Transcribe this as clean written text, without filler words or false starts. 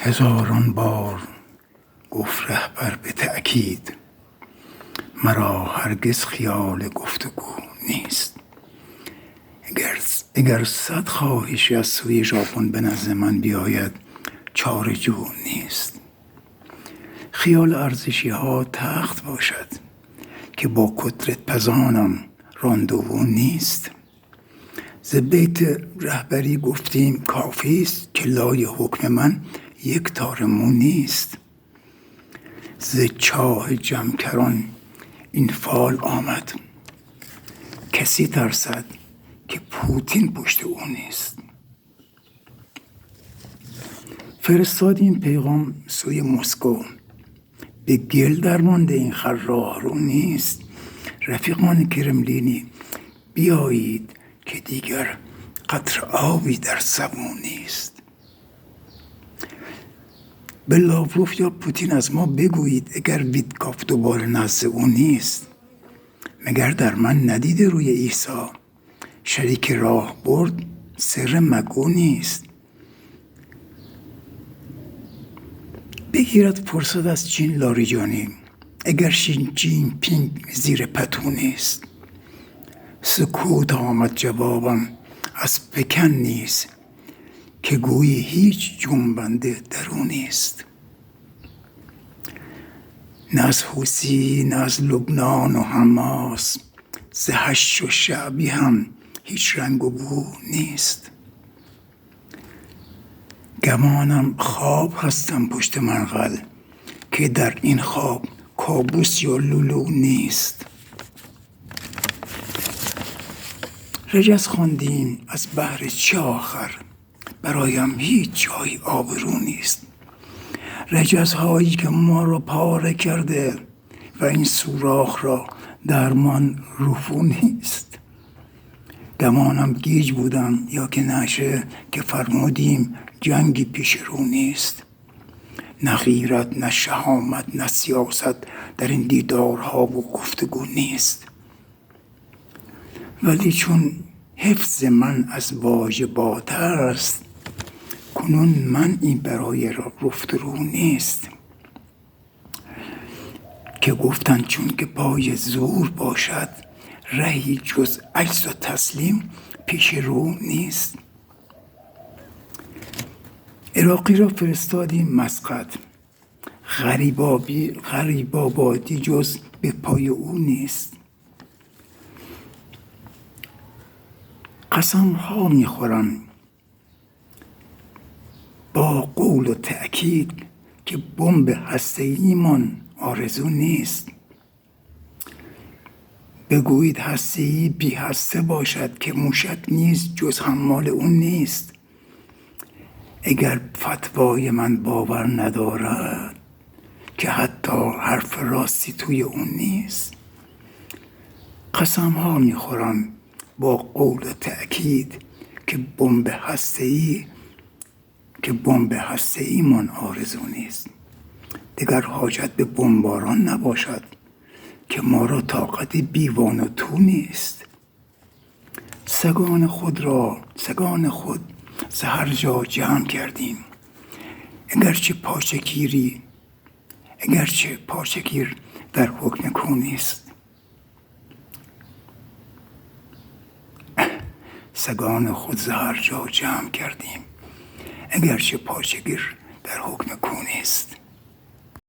هزاران بار گفت رهبر به تأکید، مرا هرگز خیال گفتگو نیست. اگر 100 خواهشی از سوی ژاپن به نزد من بیاید، چاره جو نیست. خیال ارزشی ها تخت باشد که با کترت پزانم راندوو نیست. ز بیت رهبری گفتیم کافی است که لای حکم من یک تار مو نیست. ز چاه جمکران این فال آمد، کسی ترسد که پوتین پشت او نیست. فرستادیم پیغام سوی مسکو، به گل درمانده این خر راهرو نیست. رفیقان کرملینی بیایید که دیگر قطره آبی در سبو نیست. به لاوروف یا پوتین از ما بگویید اگر ویتکاف دوباره نزد او نیست. مگر در من ندیده روی عیسی، شریک راه برد سر مگو نیست. بگیرد فرصت از چین لاریجانی، اگر شی جین پینگ زیر پتو نیست. سکوت آمد جوابم از پکن نیست، که گویی هیچ جنبنده درو نیست. نه از حوثی نه از لبنان و حماس، ز هشت و شعبی هم هیچ رنگ و بو نیست. گمانم خواب هستم پشت منقل، که در این خواب کابوس یا لولو نیست. رجز خواندیم از بهر چه آخر، برایم هیچ جای آبرو نیست. رجزهایی که ما را پاره کرده و این سوراخ را درمان رفو نیست. گمانم گیج بودم یا که نشه که فرمودیم جنگی پیش رو نیست. نه غیرت نه شهامت نه سیاست در این دیدارها و گفتگو نیست. ولی چون حفظ من از واژه باتر است، کنون من این برای را رفت رو نیست. که گفتن چون که پای زور باشد، رهی جز عجز و تسلیم پیش رو نیست. عراقی را فرستادیم مسقط، غریب آبادی جز به پای او نیست. قسم ها میخورم با قول و تأکید، که بمب هسته‌ایمان آرزو نیست. بگویید هسته‌ای بی هسته باشد، که موشک نیست جز حمال اون نیست. اگر فتوای من باور ندارد، که حتی حرف راستی توی اون نیست. قسم ها میخورم با قول و تأکید، که بمب هسته‌ای من آرزو نیست. دیگر حاجت به بمباران نباشد، که ما را طاقت بیوان و تو نیست. سگان خود ز هر جا جمع کردیم، اگرچه پارچگیر در حکم کو نیست. سگان خود ز هر جا جمع کردیم، اگرچه پارچگیر در حکم کو نیست.